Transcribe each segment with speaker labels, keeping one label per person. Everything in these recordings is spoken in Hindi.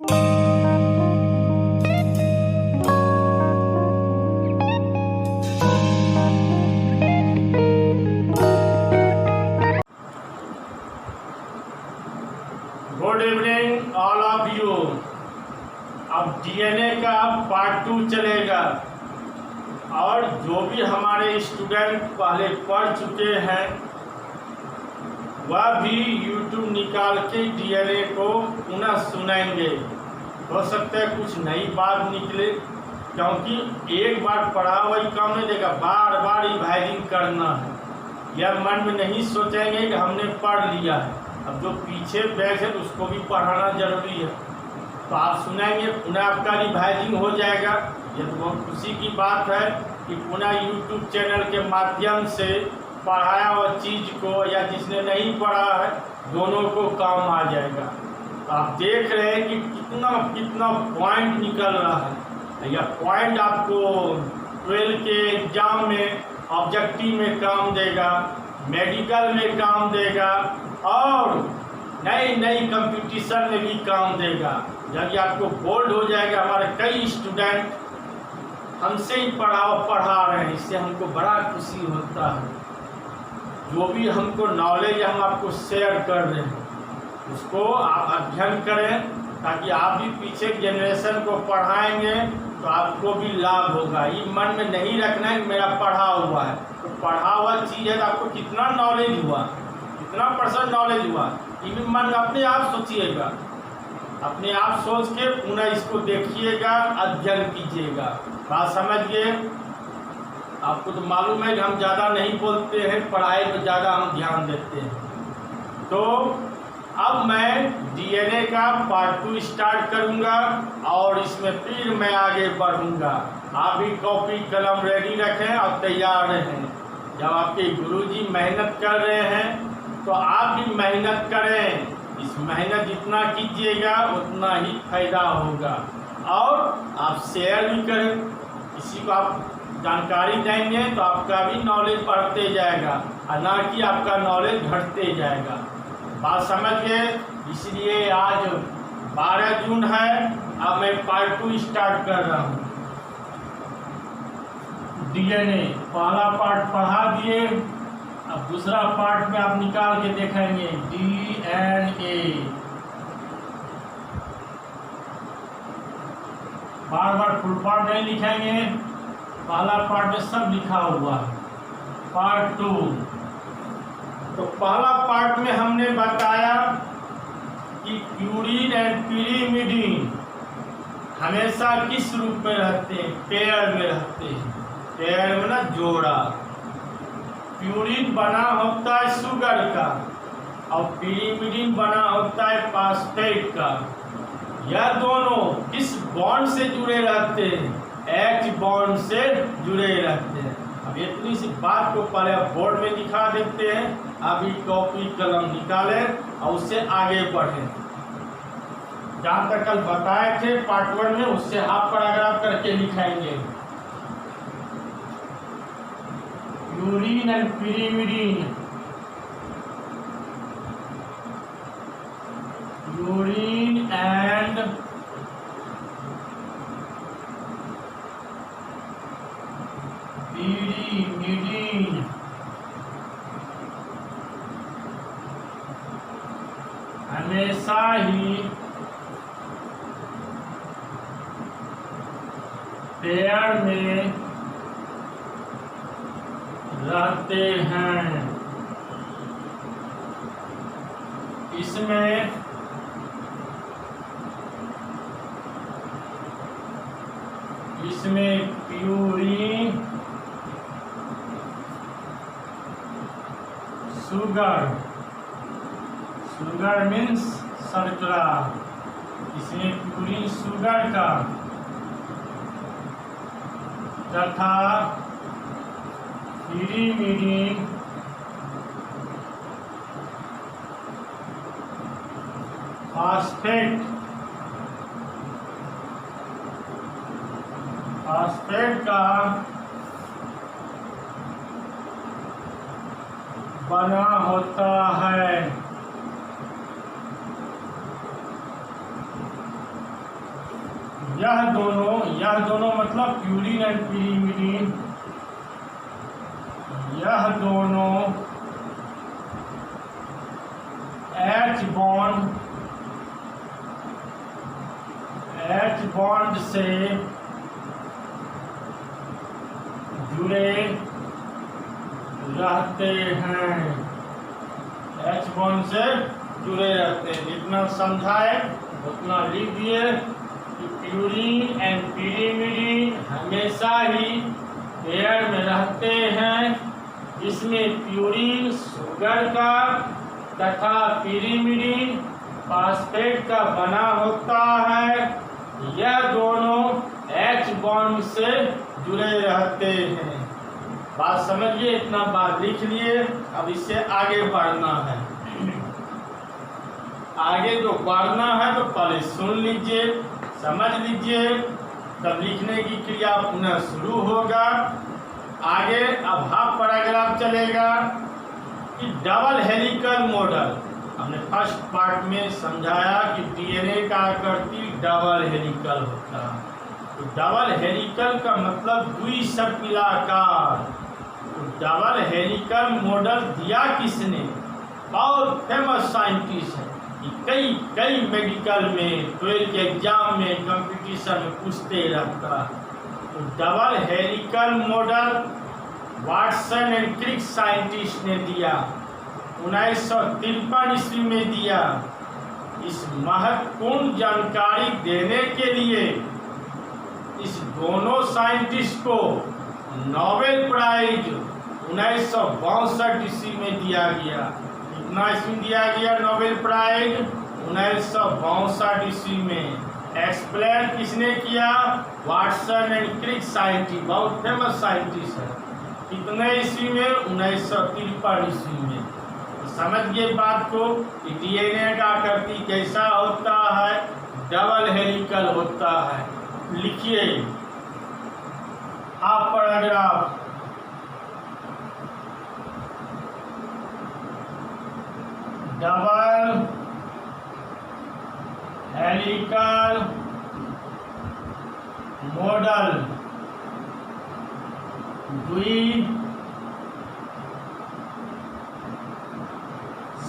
Speaker 1: Good evening all of you. अब डीएनए का पार्ट 2 चलेगा और जो भी हमारे स्टूडेंट पहले पढ़ चुके हैं वह भी यूट्यूब निकाल के डीएनए को पुनः सुनेंगे। हो सकता है कुछ नई बात निकले, क्योंकि एक बार पढ़ा वही काम नहीं देगा, बार बार रिवाइजिंग करना है। यह मन में नहीं सोचेंगे कि हमने पढ़ लिया है। अब जो पीछे बैच है उसको भी पढ़ाना जरूरी है, तो आप सुनेंगे, पुनः आपका रिवाइजिंग हो जाएगा। ये तो बहुत खुशी की बात है कि पुनः यूट्यूब चैनल के माध्यम से पढ़ाया हुआ चीज़ को या जिसने नहीं पढ़ा है दोनों को काम आ जाएगा। तो आप देख रहे हैं कि कितना कितना पॉइंट निकल रहा है। यह पॉइंट आपको 12 के एग्जाम में ऑब्जेक्टिव में काम देगा, मेडिकल में काम देगा और नई नई कंपटीशन में भी काम देगा। जब आपको बोल्ड हो जाएगा, हमारे कई स्टूडेंट हमसे ही पढ़ा रहे हैं, इससे हमको बड़ा खुशी होता है। जो भी हमको नॉलेज हम आपको शेयर कर रहे हैं उसको आप अध्ययन करें, ताकि आप भी पीछे जनरेशन को पढ़ाएंगे तो आपको भी लाभ होगा। ये मन में नहीं रखना है कि मेरा पढ़ा हुआ है, तो पढ़ा हुआ चीज़ है तो आपको कितना नॉलेज हुआ, कितना % नॉलेज हुआ, ये भी मन अपने आप सोचिएगा। अपने आप सोच के पुनः इसको देखिएगा, अध्ययन कीजिएगा। बात समझ गए? आपको तो मालूम है कि हम ज़्यादा नहीं बोलते हैं, पढ़ाई पर ज़्यादा हम ध्यान देते हैं। तो अब मैं डीएनए का पार्ट 2 स्टार्ट करूंगा और इसमें फिर मैं आगे बढ़ूंगा। आप भी कॉपी कलम रेडी रखें और तैयार रहें। जब आपके गुरुजी मेहनत कर रहे हैं तो आप भी मेहनत करें। इस मेहनत जितना कीजिएगा उतना ही फायदा होगा। और आप शेयर भी करें, किसी को आप जानकारी देंगे तो आपका भी नॉलेज बढ़ते जाएगा और ना कि आपका नॉलेज घटते जाएगा। बात समझ गए? इसलिए आज 12 जून है, अब मैं पार्ट 2 स्टार्ट कर रहा हूँ। डीएनए पहला पार्ट पढ़ा दिए, अब दूसरा पार्ट में आप निकाल के देखेंगे डीएनए। बार बार फुल पार्ट नहीं लिखेंगे, पहला पार्ट में सब लिखा हुआ है। पार्ट 2 तो पहला पार्ट में हमने बताया कि प्यूरिन एंड पिरिमिडीन हमेशा किस रूप में रहते हैं? पेयर में रहते हैं। पेयर में ना जोड़ा। प्यूरिन बना होता है शुगर का और पिरिमिडीन बना होता है फास्फेट का। यह दोनों किस बॉन्ड से जुड़े रहते हैं? H बॉन्ड से जुड़े रहते हैं। अब इतनी सी बात को पहले बोर्ड में दिखा देते हैं, अभी कॉपी कलम निकालें और उससे आगे बढ़ें। जहाँ तक कल बताए थे पार्ट 1 में, उससे हाफ पैराग्राफ करके लिखाएंगे। Purine and pyrimidine, purine and pyrimidine हमेशा ही पेयर में रहते हैं। इसमें प्यूरिन शुगर मीन्स शर्करा, इसमें प्यूरिन शुगर का तथा पिरिमिडीन फास्फेट का बना होता है। यह दोनों मतलब प्यूरिन एंड पिरीमिडीन, यह दोनों H बॉन्ड से जुड़े रहते हैं, H बॉन्ड से जुड़े रहते हैं। जितना समझाए उतना लीजिए कि प्यूरिन एंड पिरीमिडीन हमेशा ही पेयर में रहते हैं। इसमें प्यूरिन शुगर का तथा पिरीमिडीन फास्फेट का बना होता है। यह दोनों H बॉन्ड से जुड़े रहते हैं। बात समझिए, इतना बात लिख लिए। अब इससे आगे बढ़ना है। आगे जो बढ़ना है तो पहले सुन लीजिए, समझ लीजिए, तब लिखने की क्रिया पुनः शुरू होगा। आगे अब हाफ पैराग्राफ चलेगा कि डबल हेलिकल मॉडल। हमने फर्स्ट पार्ट में समझाया कि डीएनए का आकृति डबल हेलिकल होता है। तो डबल हेलिकल का मतलब द्विसर्पिलाकार। तो डबल हेलिकल मॉडल दिया किसने? बहुत फेमस साइंटिस्ट है। कई मेडिकल में 12 के एग्जाम में कंपटीशन में पूछते रहता। तो double helical model Watson and Crick scientist ने दिया, 1953 ईस्वी में दिया। इस महत्वपूर्ण जानकारी देने के लिए इस दोनों साइंटिस्ट को नोबेल प्राइज 1962 ईस्वी में दिया गया। कितना ईस्वी दिया गया नोबेल प्राइज? 1962 ईस्वी में। एक्सप्लेन किसने किया? वाटसन एंड क्रिक साइंटिस्ट, बहुत फेमस साइंटिस्ट है। कितने ईस्वी में? 1953 ईस्वी में। समझ गए बात को कि डीएनए का आकृति कैसा होता है? डबल हेलिकल होता है। लिखिए half paragraph. Double helical model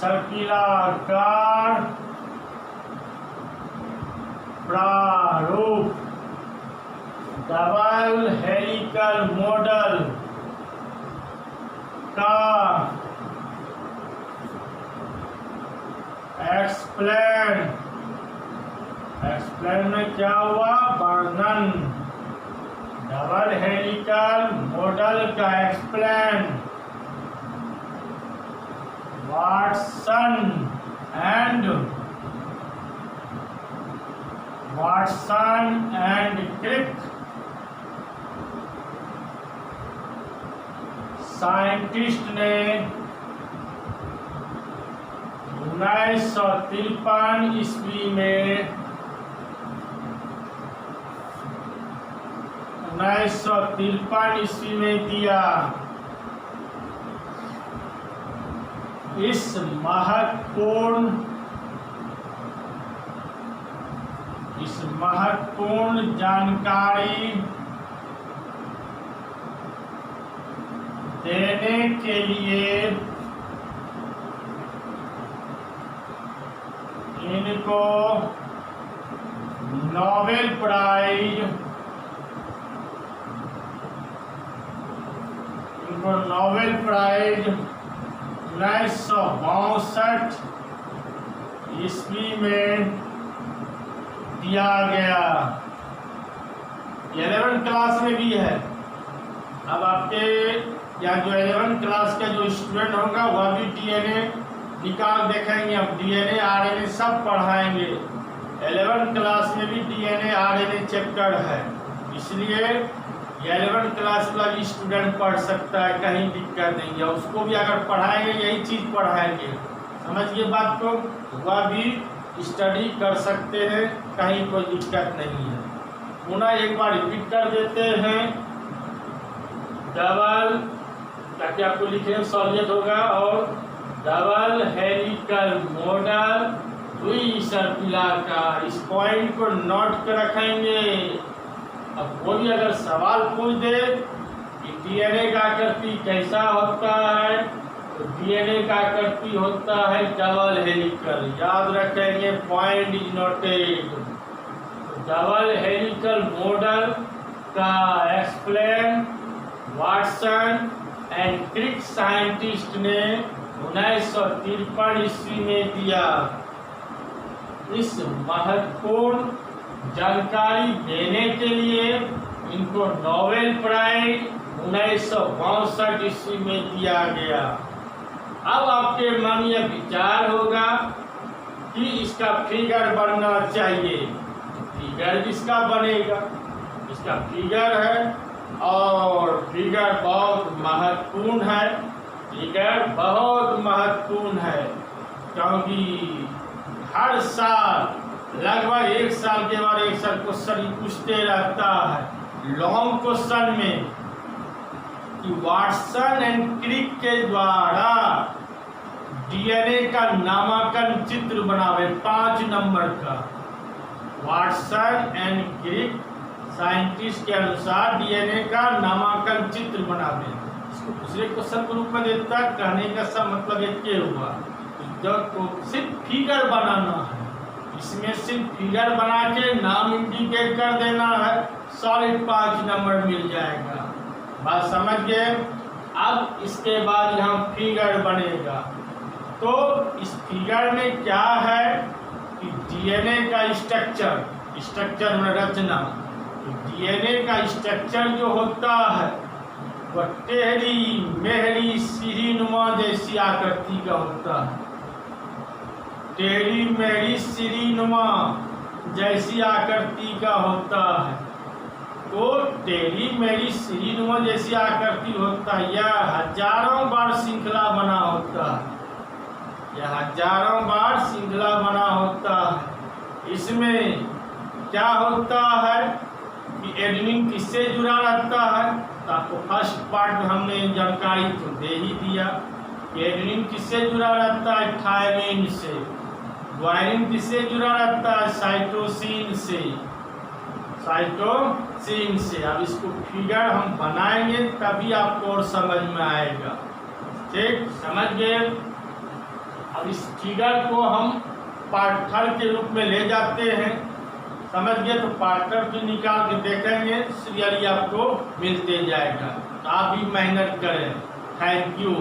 Speaker 1: सर्पिलाकार प्रारूप। डबल हेलिकल मॉडल का एक्सप्लेन में क्या हुआ? वर्णन। डबल हेलिकल मॉडल का explain Watson and Crick scientist ने 1953 ईस्वी में 1953 ईस्वी में दिया। इस महत्वपूर्ण जानकारी देने के लिए इनको नोबेल प्राइज 1962 ईस्वी में दिया गया। 11th क्लास में भी है। अब आपके या जो 11th क्लास का जो स्टूडेंट होगा वह भी डीएनए निकाल देखेंगे। अब डीएनए आरएनए सब पढ़ाएंगे। 11th क्लास में भी डीएनए आरएनए चैप्टर है, इसलिए 11th क्लास का भी स्टूडेंट पढ़ सकता है, कहीं दिक्कत नहीं है। उसको भी अगर पढ़ाएंगे यही चीज़ पढ़ाएंगे। समझिए बात को, वह भी स्टडी कर सकते हैं, कहीं कोई दिक्कत नहीं है। पुनः एक बार रिपीट कर देते हैं। डबल, ताकि आपको लिखने में सहूलियत होगा। और डबल हेलिकल मॉडल दुई सर्पिलाकार। इस पॉइंट को नोट कर रखेंगे। अब कोई अगर सवाल पूछ दे कि डीएनए का आकृति कैसा होता है, तो डीएनए का आकृति होता है डबल हेलिकल। याद रखेंगे, point is noted. Double helical model का explain Watson and Crick scientist ने 1953 ईस्वी में दिया। इस महत्वपूर्ण जानकारी देने के लिए इनको नोबेल प्राइज 1962 ईस्वी में दिया गया। अब आपके मन में विचार होगा कि इसका फिगर बनना चाहिए। फिगर किसका बनेगा? इसका फिगर है, और फिगर बहुत महत्वपूर्ण है। फिगर बहुत महत्वपूर्ण है क्योंकि हर साल लगभग 1 साल के बाद 1 साल क्वेश्चन पूछते रहता है लॉन्ग क्वेश्चन में कि वाटसन एंड क्रिक के द्वारा डीएनए का नामांकन चित्र बनावे 5 नंबर का। वाटसन एंड क्रिक साइंटिस्ट के अनुसार डीएनए का नामांकन चित्र बनावे। इसको दूसरे क्वेश्चन के रूप में देता, कहने का सब मतलब एक के हुआ तो सिर्फ फिगर बनाना है। इसमें सिर्फ फिगर बना के नाम इंडिकेट कर देना है, सॉलिड 5 नंबर मिल जाएगा। बात समझ गए? अब इसके बाद यहाँ फिगर बनेगा। तो इस फिगर में क्या है कि डीएनए का स्ट्रक्चर में रचना। तो डीएनए का स्ट्रक्चर जो होता है वह टेढ़ी मेढ़ी सीढ़ीनुमा जैसी आकृति का होता है। टेढ़ी मेढ़ी सीढ़ीनुमा जैसी आकृति का होता है। तो टेढ़ी मेढ़ी सीढ़ीनुमा जैसी आकृति होता है। यह हजारों बार श्रृंखला बना होता है। यह हजारों बार श्रृंखला बना होता है। इसमें क्या होता है कि एडेनिन किससे जुड़ा रहता है? तो आपको फर्स्ट पार्ट में हमने जानकारी तो दे ही दिया। एडेनिन किससे जुड़ा रहता है? थायमिन से। ग्वानिन किससे जुड़ा रहता है? साइटोसिन से। साइटोसिन से। अब इसको फिगर हम बनाएंगे तभी आपको और समझ में आएगा। ठीक, समझ गए? अब इस फिगर को हम पार्टर के रूप में ले जाते हैं। समझ गए? तो पार्टर भी निकाल के देखेंगे, सीरियली आपको मिलते जाएगा। तो आप भी मेहनत करें। Thank you.